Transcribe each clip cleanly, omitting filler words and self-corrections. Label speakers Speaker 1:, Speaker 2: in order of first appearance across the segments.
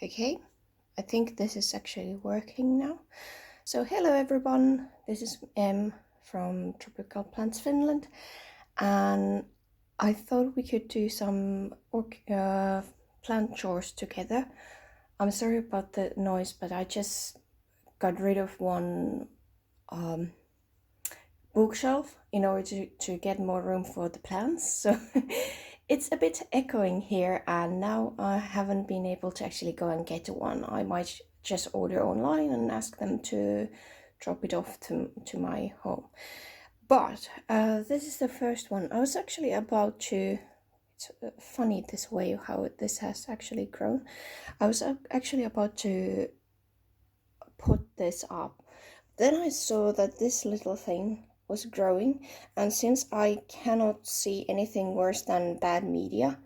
Speaker 1: Okay, I think this is actually working now. So hello everyone, this is Em from Tropical Plants Finland, and I thought we could do some plant chores together. I'm sorry about the noise, but I just got rid of one bookshelf in order to get more room for the plants. So it's a bit echoing here, and now I haven't been able to actually go and get one. I might just order online and ask them to drop it off to my home. But this is the first one. I was actually about to, it's funny this way how this has actually grown. I was actually about to put this up. Then I saw that this little thing was growing, and since I cannot see anything worse than bad media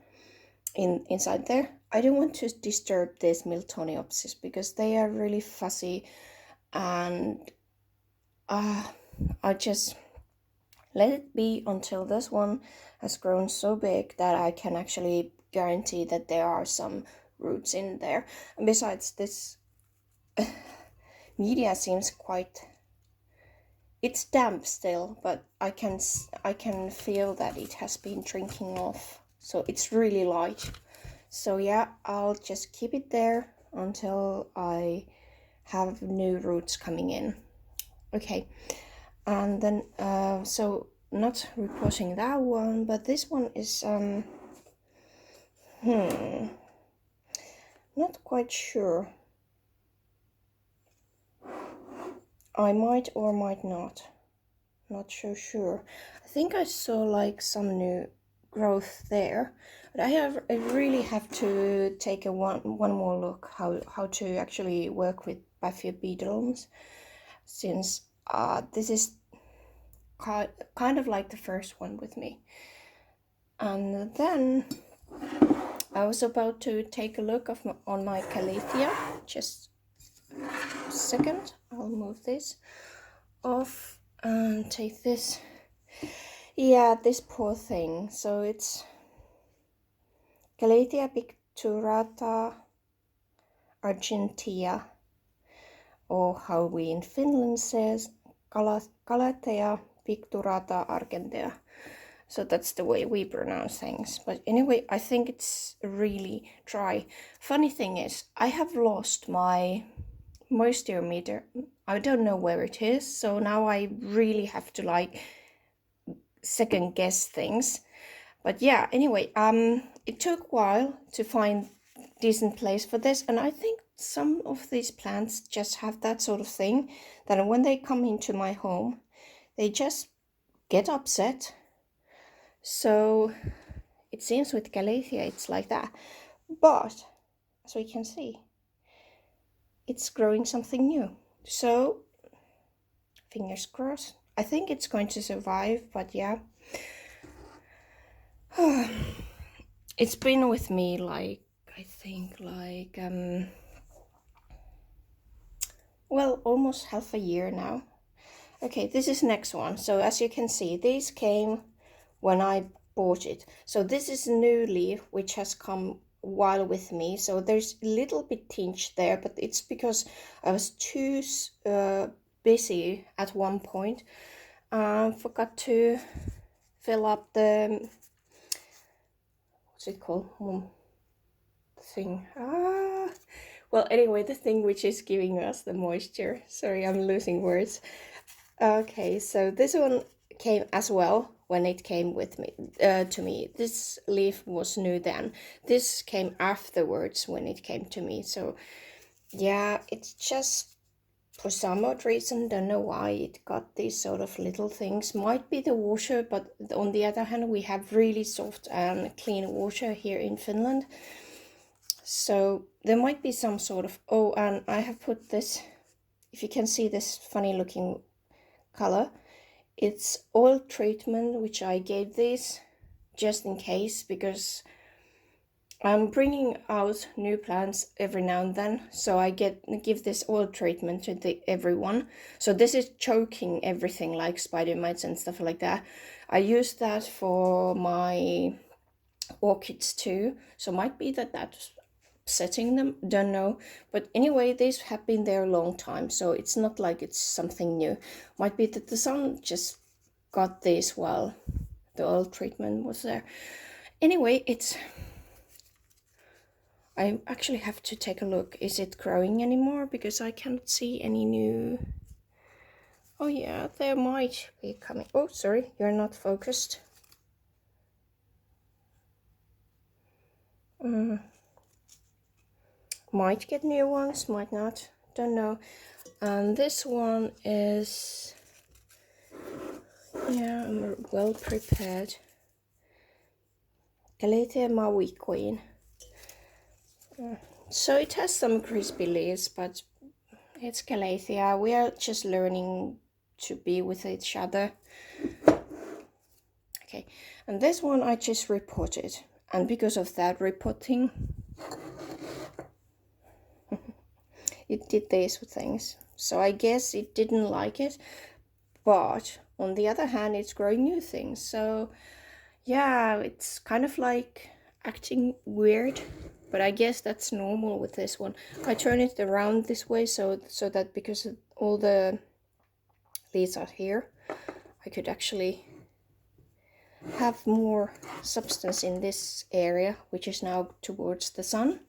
Speaker 1: inside there, I don't want to disturb this Miltoniopsis because they are really fussy, and I just let it be until this one has grown so big that I can actually guarantee that there are some roots in there. And besides, this media seems quite, it's damp still, but I can feel that it has been drinking off, so it's really light. So yeah, I'll just keep it there until I have new roots coming in. Okay, and then so not repotting that one, but this one is not quite sure. I might or might not so sure. I think I saw like some new growth there, but I really have to take a one more look how to actually work with Biphiopedilums, since this is kind of like the first one with me. And then I was about to take a look on my Calathea. Just a second, I'll move this off and take this. Yeah, this poor thing. So it's Calathea picturata argentea, or how we in Finland says Calathea picturata argentea. So that's the way we pronounce things. But anyway, I think it's really dry. Funny thing is, I have lost my moisture meter. I don't know where it is, so now I really have to like second guess things. But yeah, anyway, it took a while to find decent place for this, and I think some of these plants just have that sort of thing that when they come into my home, they just get upset. So it seems with Calathea it's like that, but as we can see, it's growing something new. So fingers crossed. I think it's going to survive, but yeah. It's been with me like, I think like, well, almost half a year now. Okay, this is next one. So as you can see, these came when I bought it. So this is a new leaf which has come while with me. So there's a little bit tinge there, but it's because I was too busy at one point. Forgot to fill up the, what's it called? The thing. Well, anyway, the thing which is giving us the moisture. Sorry, I'm losing words. Okay, so this one came as well when it came with me to me. This leaf was new then. This came afterwards when it came to me. So yeah, it's just for some odd reason, don't know why it got these sort of little things. Might be the water, but on the other hand, we have really soft and clean water here in Finland. So there might be some sort of, oh, and I have put this, if you can see this funny looking color, it's oil treatment which I gave these just in case, because I'm bringing out new plants every now and then, so I give this oil treatment to everyone. So this is choking everything like spider mites and stuff like that. I use that for my orchids too, so might be that upsetting them, don't know. But anyway, these have been there a long time, so it's not like it's something new. Might be that the sun just got this while the oil treatment was there. Anyway, I actually have to take a look. Is it growing anymore? Because I cannot see any new... Oh yeah, there might be coming. Oh, sorry, you're not focused. Might get new ones, might not, don't know. And this one is, yeah, I'm well prepared. Calatheas Maui Queen. So it has some crispy leaves, but it's Calathea. We are just learning to be with each other. Okay, and this one I just repotted, and because of that repotting, it did these things. So I guess it didn't like it, but on the other hand, it's growing new things. So yeah, it's kind of like acting weird, but I guess that's normal with this one. I turn it around this way so that because all the leaves are here, I could actually have more substance in this area, which is now towards the sun.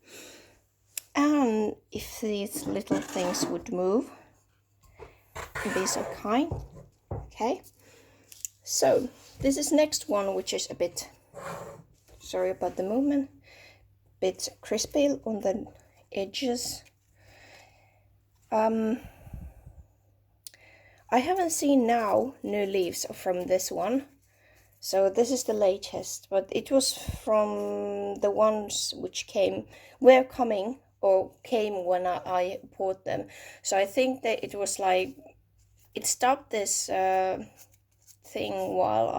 Speaker 1: And if these little things would move, be so kind. Okay, so this is next one, which is a bit, sorry about the movement, bit crispy on the edges. I haven't seen now new leaves from this one, so this is the latest, but it was from the ones which came when I bought them. So I think that it was like, it stopped this thing while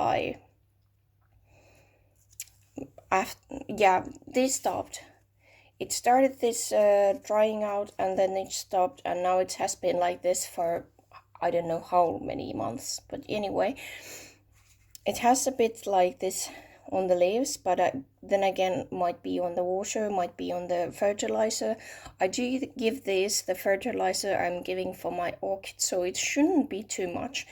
Speaker 1: they stopped. It started this drying out, and then it stopped, and now it has been like this for I don't know how many months. But anyway, it has a bit like this on the leaves, but then again, might be on the water, might be on the fertilizer. I do give this the fertilizer I'm giving for my orchids, so it shouldn't be too much.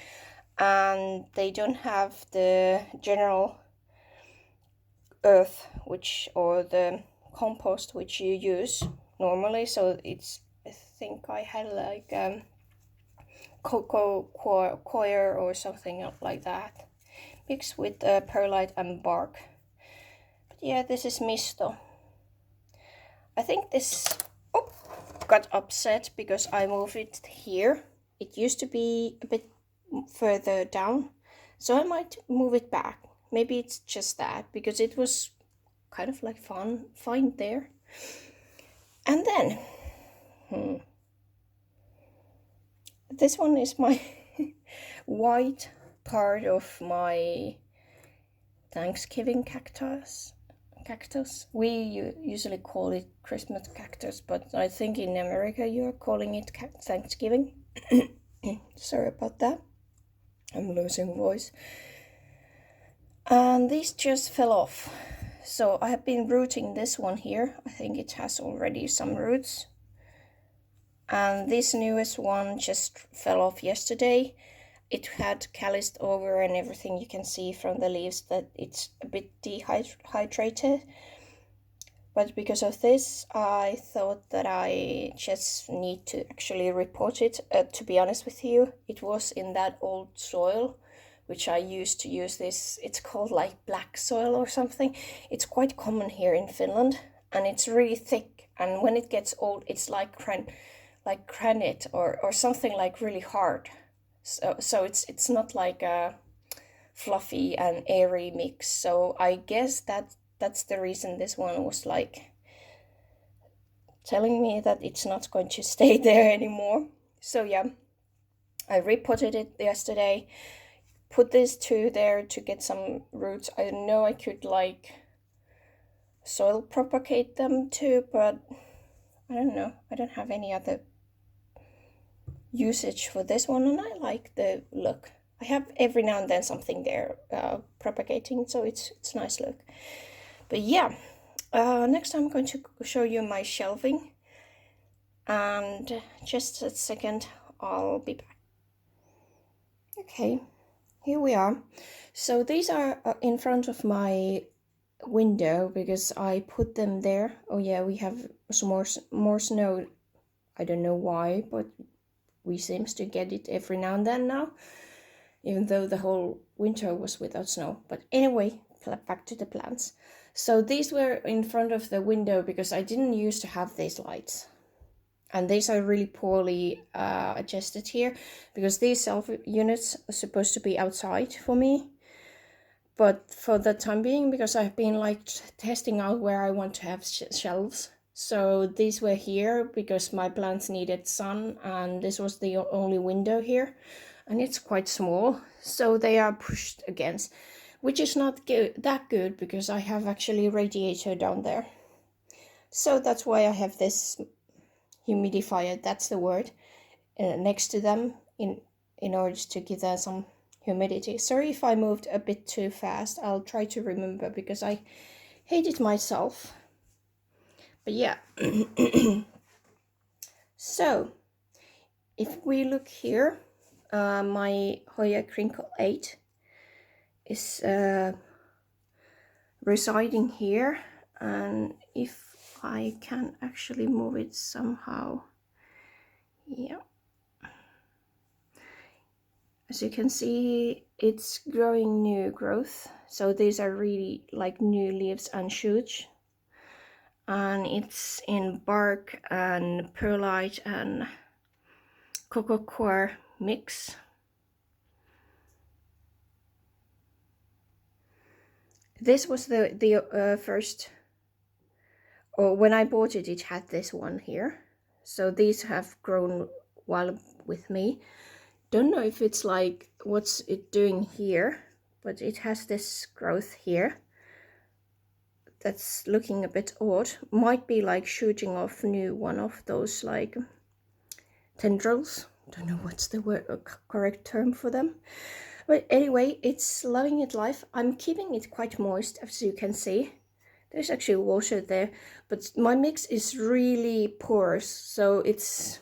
Speaker 1: And they don't have the general earth or the compost which you use normally, so it's, I think I had like cocoa coir or something like that, mixed with perlite and bark. But yeah, this is misto. I think this got upset because I moved it here. It used to be a bit further down, so I might move it back. Maybe it's just that, because it was kind of like fine there. And then this one is my white part of my Thanksgiving cactus. We usually call it Christmas cactus, but I think in America you're calling it Thanksgiving. Sorry about that, I'm losing voice. And these just fell off, so I have been rooting this one here. I think it has already some roots, and this newest one just fell off yesterday. It had calloused over and everything. You can see from the leaves that it's a bit dehydrated, but because of this I thought that I just need to actually report it. To be honest with you, it was in that old soil which I used to use this. It's called like black soil or something. It's quite common here in Finland, and it's really thick, and when it gets old it's like granite or something like really hard. So it's not like a fluffy and airy mix. So I guess that's the reason this one was like telling me that it's not going to stay there anymore. So yeah, I repotted it yesterday, put these two there to get some roots. I know I could like soil propagate them too, but I don't know. I don't have any other usage for this one, and I like the look. I have every now and then something there propagating, so it's nice look. But yeah, Next I'm going to show you my shelving, and just a second, I'll be back. Okay, here we are. So these are in front of my window because I put them there. Oh yeah, we have some more snow. I don't know why, but we seems to get it every now and then now, even though the whole winter was without snow. But anyway, back to the plants. So these were in front of the window because I didn't used to have these lights. And these are really poorly adjusted here because these self units are supposed to be outside for me. But for the time being, because I've been like testing out where I want to have shelves. So these were here because my plants needed sun, and this was the only window here. And it's quite small, so they are pushed against, which is not that good because I have actually radiator down there. So that's why I have this humidifier, that's the word, next to them in order to give them some humidity. Sorry if I moved a bit too fast. I'll try to remember because I hate it myself. But yeah. So if we look here, my Hoya Crinkle 8 is residing here, and if I can actually move it somehow, yeah, as you can see, it's growing new growth. So these are really like new leaves and shoots, and it's in bark and perlite and cocoa coir mix. This was the first, or when I bought it, it had this one here. So these have grown while with me. Don't know if it's like what's it doing here, but it has this growth here that's looking a bit odd. Might be like shooting off new one of those like tendrils. Don't know what's the correct term for them. But anyway, it's loving its life. I'm keeping it quite moist, as you can see. There's actually water there, but my mix is really porous, so it's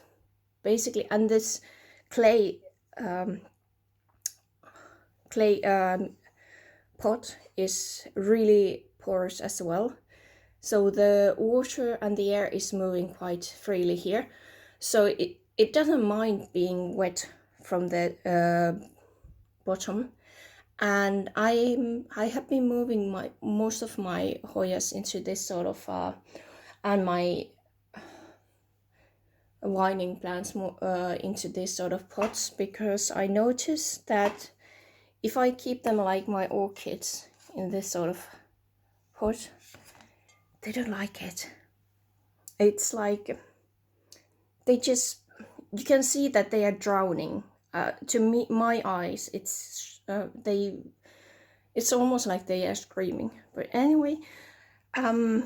Speaker 1: basically, and this clay pot is really porous as well. So the water and the air is moving quite freely here. So it doesn't mind being wet from the bottom. And I have been moving most of my Hoyas into this sort of and my vining plants into this sort of pots, because I noticed that if I keep them like my orchids in this sort of pot, they don't like it. It's like they just, you can see that they are drowning. To me, my eyes, it's almost like they are screaming. But anyway, I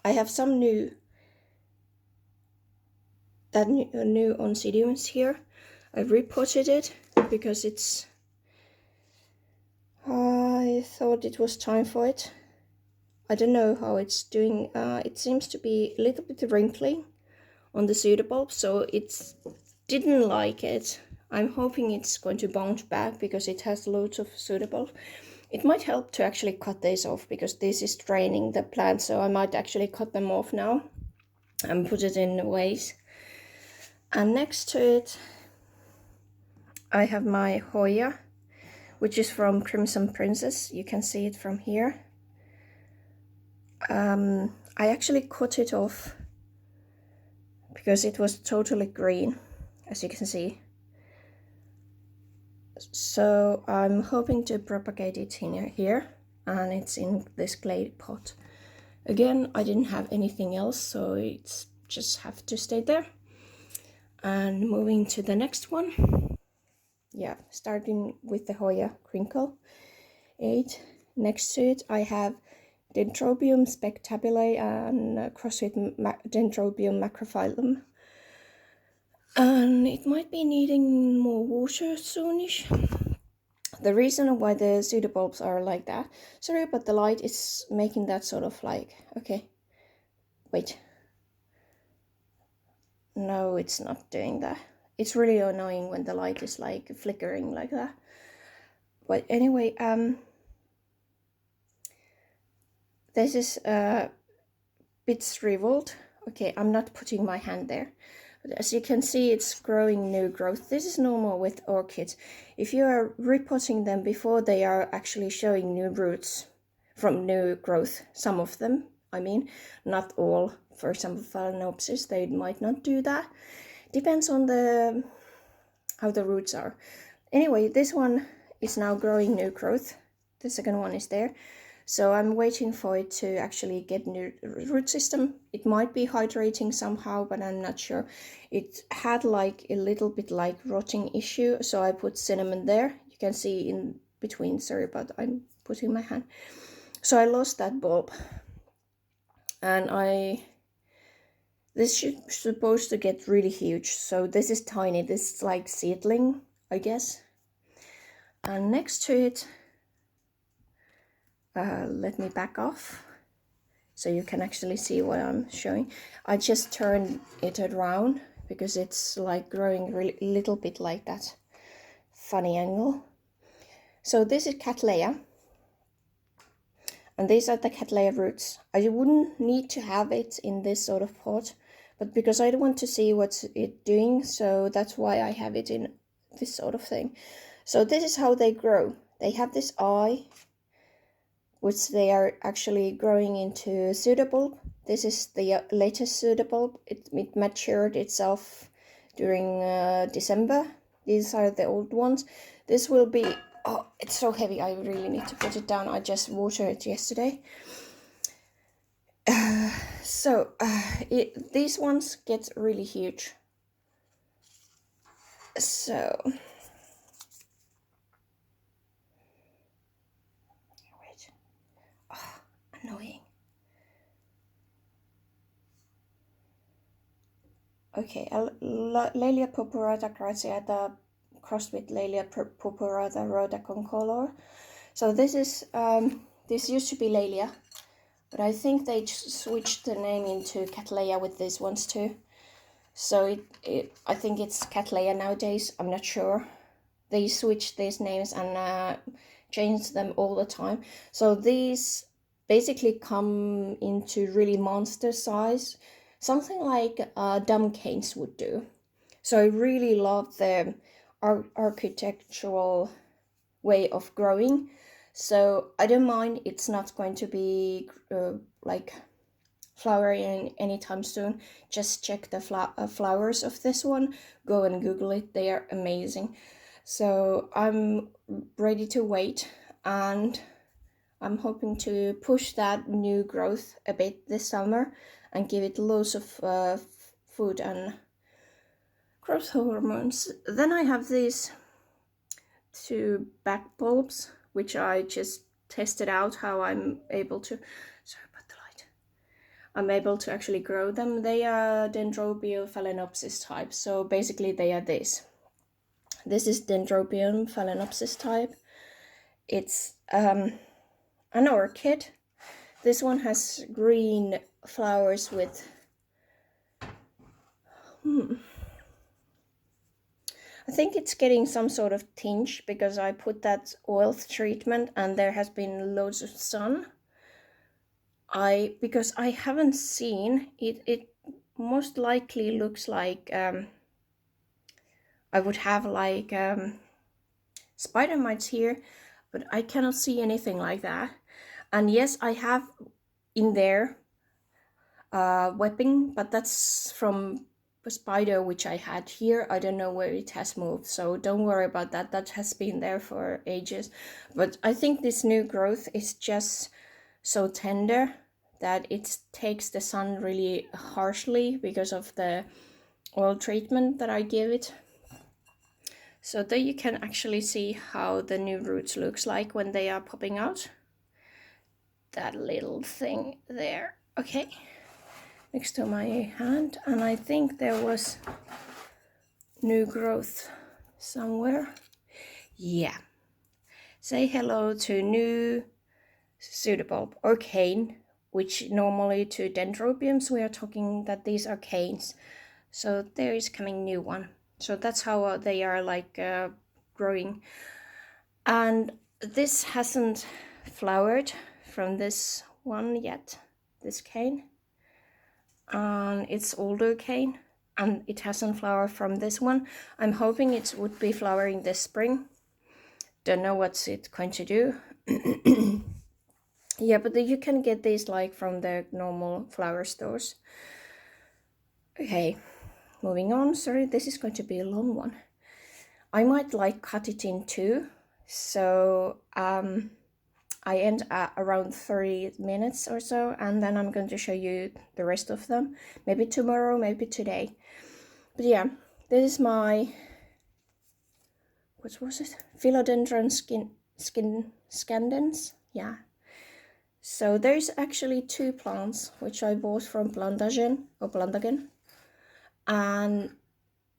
Speaker 1: have some new oncidiums here. I repotted it because I thought it was time for it. I don't know how it's doing. It seems to be a little bit wrinkly on the pseudobulb, so it didn't like it. I'm hoping it's going to bounce back because it has loads of pseudobulb. It might help to actually cut this off because this is draining the plant, so I might actually cut them off now and put it in a vase. And next to it, I have my Hoya, which is from Crimson Princess. You can see it from here. I actually cut it off because it was totally green, as you can see. So I'm hoping to propagate it in here, and it's in this clay pot. Again, I didn't have anything else, so it's just have to stay there. And moving to the next one. Yeah, starting with the Hoya Crinkle 8. Next to it, I have Dendrobium spectabile and crossed with Dendrobium macrophyllum. And it might be needing more water soonish. the reason why the pseudobulbs are like that, sorry, but the light is making that sort of like, okay, wait. No, it's not doing that. It's really annoying when the light is like flickering like that. But anyway, this is a bit shriveled. Okay, I'm not putting my hand there. But as you can see, it's growing new growth. This is normal with orchids. If you are repotting them before they are actually showing new roots from new growth, some of them, I mean, not all. For example, Phalaenopsis, they might not do that. Depends on how the roots are. Anyway, this one is now growing new growth. The second one is there. So I'm waiting for it to actually get new root system. It might be hydrating somehow, but I'm not sure. It had like a little bit like rotting issue, so I put cinnamon there. You can see in between, sorry, but I'm putting my hand. So I lost that bulb. And this should supposed to get really huge. So this is tiny, this is like seedling, I guess. And next to it, let me back off so you can actually see what I'm showing. I just turned it around because it's like growing really little bit like that funny angle. So this is Cattleya, and these are the Cattleya roots. I wouldn't need to have it in this sort of pot, but because I want to see what's it doing, so that's why I have it in this sort of thing. So this is how they grow. They have this eye, which they are actually growing into pseudobulb. This is the latest pseudobulb. It matured itself during December. These are the old ones. This will be, oh, it's so heavy. I really need to put it down. I just watered it yesterday. These ones get really huge. So, wait. Oh, annoying. Okay, Laelia purpurata graziata crossed with Laelia purpurata rhoda concolor. So this is this used to be Laelia, but I think they switched the name into Cattleya with these ones too. So I think it's Cattleya nowadays. I'm not sure. They switch these names and change them all the time. So these basically come into really monster size, something like dumb canes would do. So I really love the architectural way of growing. So I don't mind. It's not going to be like flowering anytime soon. Just check the flowers of this one. Go and Google it. They are amazing. So I'm ready to wait, and I'm hoping to push that new growth a bit this summer and give it loads of food and growth hormones. Then I have these two back bulbs, which I just tested out how I'm able to, sorry about the light, I'm able to actually grow them. They are Dendrobium phalaenopsis type, so basically they are this. This is Dendrobium phalaenopsis type. It's an orchid. This one has green flowers with I think it's getting some sort of tinge because I put that oil treatment and there has been loads of sun. Because I haven't seen it, it most likely looks like I would have like spider mites here, but I cannot see anything like that. And yes, I have in there webbing, but that's from a spider which I had here. I don't know where it has moved, so don't worry about that. That has been there for ages. But I think this new growth is just so tender that it takes the sun really harshly because of the oil treatment that I give it. So there you can actually see how the new roots looks like when they are popping out. That little thing there, okay, next to my hand. And I think there was new growth somewhere. Yeah, say hello to new pseudobulb or cane, which normally to dendrobiums we are talking that these are canes. So there is coming new one. So that's how they are like growing. And this hasn't flowered from this one yet, this cane. And it's older cane, and it hasn't flowered from this one. I'm hoping it would be flowering this spring. Don't know what's it going to do. Yeah, but you can get these like from the normal flower stores. Okay, moving on. Sorry, this is going to be a long one. I might like cut it in two, so I end at around 30 minutes or so, and then I'm going to show you the rest of them. Maybe tomorrow, maybe today. But yeah, this is my, what was it? Philodendron scandens. Yeah. So there's actually two plants which I bought from Plantagen, and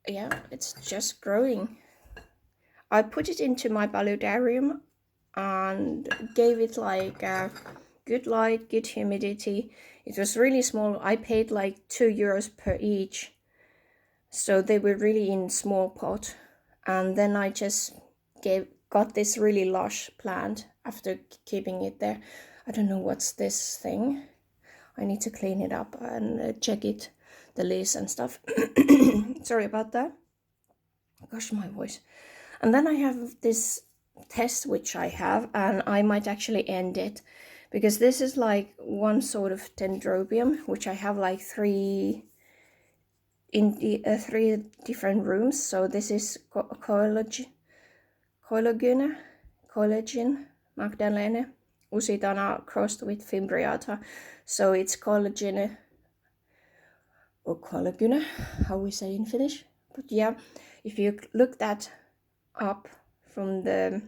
Speaker 1: yeah, it's just growing. I put it into my paludarium and gave it like good light, good humidity. It was really small. I paid like €2 per each, so they were really in small pot. And then I just got this really lush plant after keeping it there. I don't know what's this thing. I need to clean it up and check it, the leaves and stuff. Sorry about that. Gosh, my voice. And then I have this test which I have, and I might actually end it because this is like one sort of dendrobium which I have like three different rooms. So this is collagen Magdalene Usitana crossed with Fimbriata. So it's collagen or collagen, how we say in Finnish. But yeah, if you look that up from the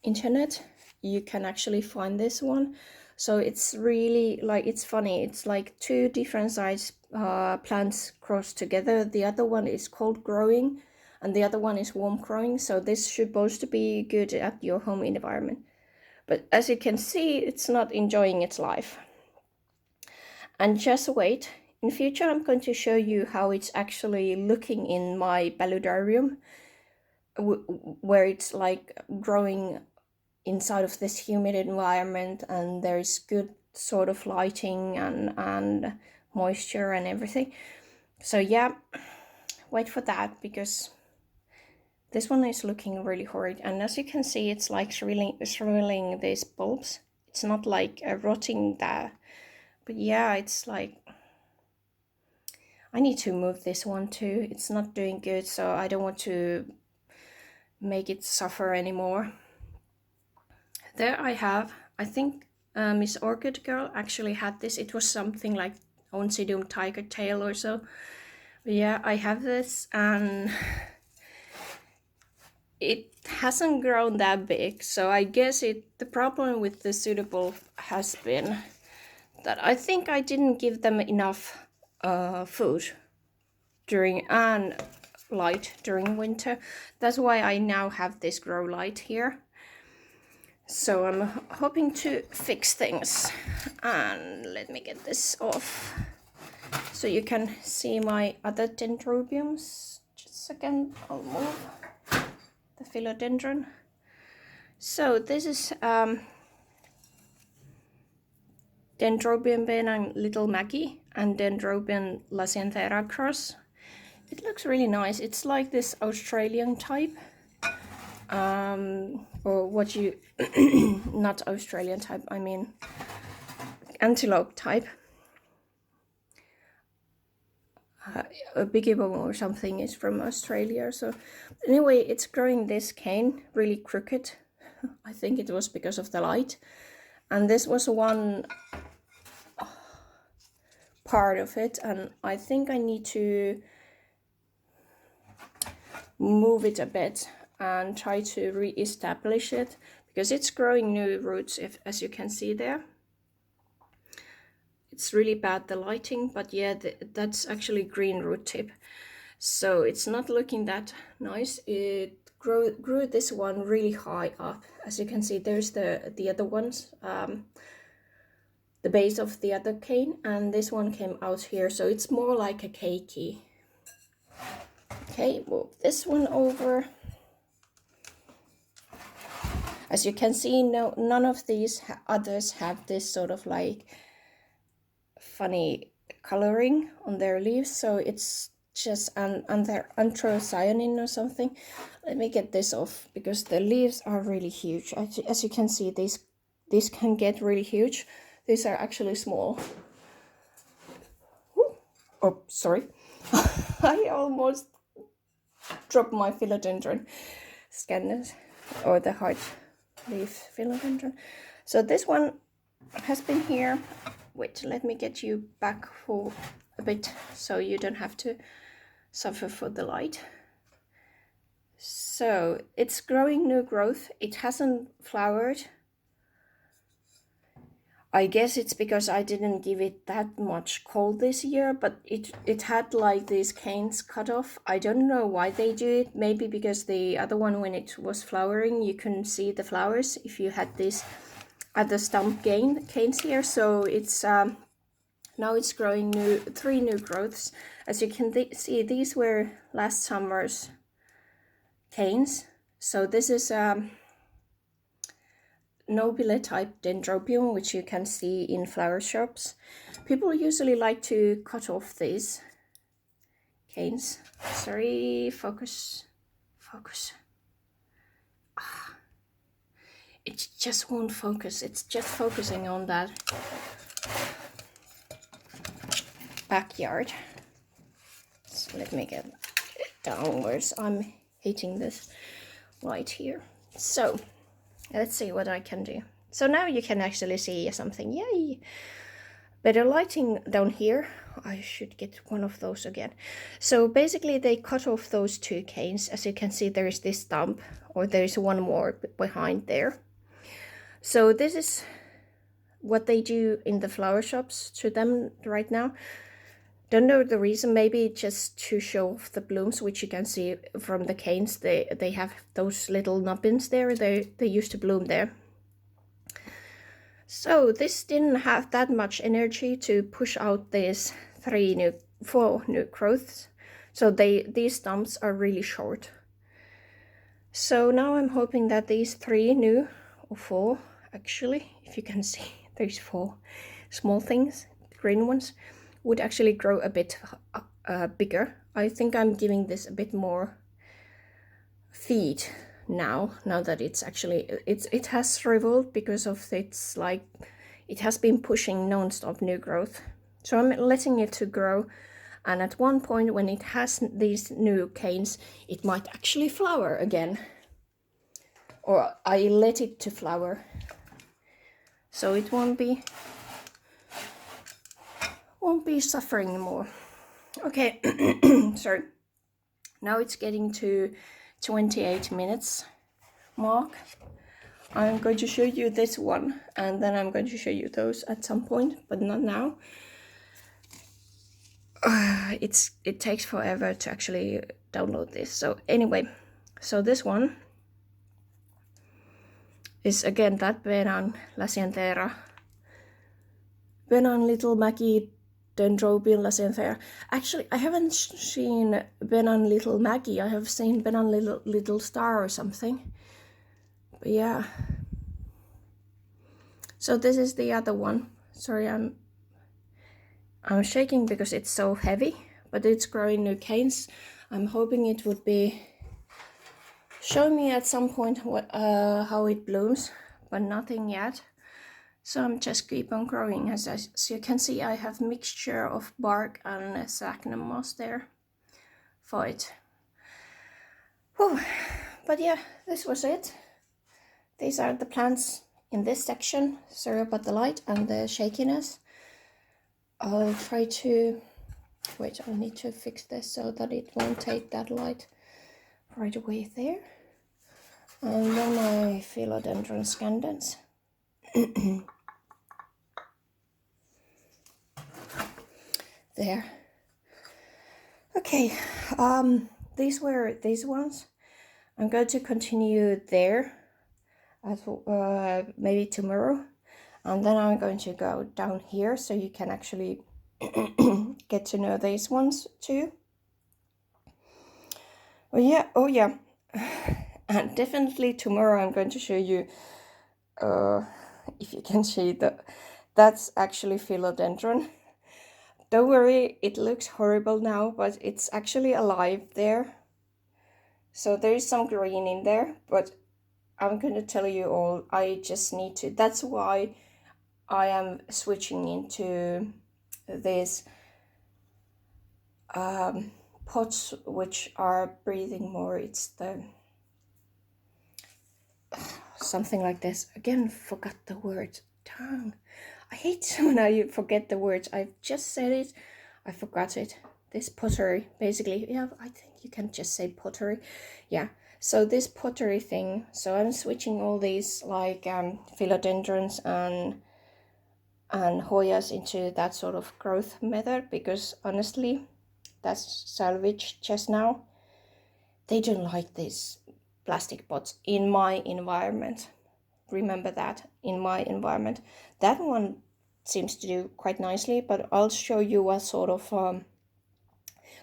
Speaker 1: internet, you can actually find this one. So it's really like, it's funny, it's like two different size plants crossed together. The other one is cold growing and the other one is warm growing, so this should supposed to be good at your home environment. But as you can see, it's not enjoying its life. And just wait, in future I'm going to show you how it's actually looking in my paludarium, where it's like growing inside of this humid environment and there's good sort of lighting and moisture and everything. So yeah, wait for that, because this one is looking really horrid. And as you can see, it's like shriveling these bulbs. It's not like rotting there, but yeah, it's like, I need to move this one too. It's not doing good, so I don't want to make it suffer anymore. There I have, I think Miss Orchid Girl actually had this. It was something like Oncidium tiger tail or so. But yeah, I have this, and it hasn't grown that big. So I guess the problem with the suitable has been that I think I didn't give them enough food during and light during winter. That's why I now have this grow light here. So I'm hoping to fix things. And let me get this off so you can see my other dendrobiums. Just a second, I'll move the philodendron. So this is Dendrobium benign Little Maggie and Dendrobium lacyanthera cross. It looks really nice. It's like this Australian type. Or what you, not Australian type, I mean antelope type. A bigibone or something is from Australia. So anyway, it's growing this cane really crooked. I think it was because of the light. And this was one part of it, and I think I need to move it a bit and try to re-establish it, because it's growing new roots, as you can see there. It's really bad, the lighting, but yeah, that's actually green root tip, so it's not looking that nice. It grew this one really high up. As you can see, there's the other ones, the base of the other cane, and this one came out here, so it's more like a cakey. Okay, move this one over. As you can see, no, none of these others have this sort of like funny coloring on their leaves, so it's just an anthocyanin or something. Let me get this off because the leaves are really huge. As you can see, these can get really huge. These are actually small. Ooh. Oh, sorry. I almost dropped my philodendron scandens, or the hard leaf philodendron. So this one has been here. Wait, let me get you back for a bit so you don't have to suffer for the light. So it's growing new growth. It hasn't flowered. I guess it's because I didn't give it that much cold this year, but it had like these canes cut off. I don't know why they do it. Maybe because the other one, when it was flowering, you couldn't see the flowers if you had this other stump canes here. So it's now it's growing three new growths. As you can see, these were last summer's canes. So this is nobile type dendrobium, which you can see in flower shops. People usually like to cut off these canes. Sorry, focus. It just won't focus. It's just focusing on that backyard. So let me get it downwards. I'm hitting this light here. So let's see what I can do. So now you can actually see something. Yay! Better lighting down here. I should get one of those again. So basically they cut off those two canes. As you can see, there is this stump, or there is one more behind there. So this is what they do in the flower shops to them right now. Don't know the reason, maybe just to show off the blooms, which you can see from the canes. They have those little nubbins there. They used to bloom there. So this didn't have that much energy to push out these four new growths. So these stumps are really short. So now I'm hoping that these four actually, if you can see, there's four small things, green ones, would actually grow a bit bigger. I think I'm giving this a bit more feed now that it's actually it has shriveled because of its like it has been pushing non-stop new growth. So I'm letting it to grow, and at one point when it has these new canes, it might actually flower again, or I let it to flower, so it won't be suffering more. Okay. Sorry, now it's getting to 28 minutes mark. I'm going to show you this one, and then I'm going to show you those at some point, but not now. It takes forever to actually download this. So anyway, so this one is again that Benan laccianthera, Benan little Maggie Dendrobium laccianthera. Actually, I haven't seen Benan little Maggie. I have seen Benan little star or something. But yeah. So this is the other one. Sorry, I'm shaking because it's so heavy, but it's growing new canes. I'm hoping it would be showing me at some point what how it blooms, but nothing yet. So I'm just keep on growing. As you can see, I have mixture of bark and sphagnum moss there for it. Whew. But yeah, this was it. These are the plants in this section. Sorry about the light and the shakiness. I'll try to wait. I need to fix this so that it won't take that light right away there. And then my Philodendron scandens. There. Okay, these were these ones, I'm going to continue there as maybe tomorrow, and then I'm going to go down here so you can actually get to know these ones too. Oh yeah, and definitely tomorrow I'm going to show you, if you can see that's actually Philodendron. Don't worry, it looks horrible now, but it's actually alive there. So there is some green in there, but I'm going to tell you all, I just need to, that's why I am switching into these pots which are breathing more. It's the something like this. Again, forgot the word. Dang. I hate when I forget the words. I've just said it. I forgot it. This pottery, basically. Yeah, I think you can just say pottery. Yeah. So this pottery thing. So I'm switching all these like philodendrons and Hoyas into that sort of growth method, because honestly, that's salvage just now. They don't like these plastic pots in my environment. Remember that, in my environment. That one seems to do quite nicely, but I'll show you what sort of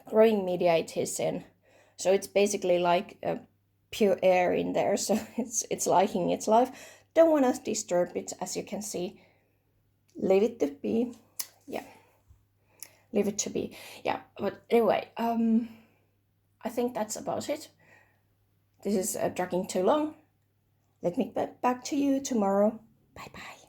Speaker 1: growing media it is in. So it's basically like pure air in there, so it's liking its life. Don't want to disturb it, as you can see. Leave it to be. Yeah, leave it to be. Yeah, but anyway, I think that's about it. This is dragging too long. Let me get back to you tomorrow. Bye bye.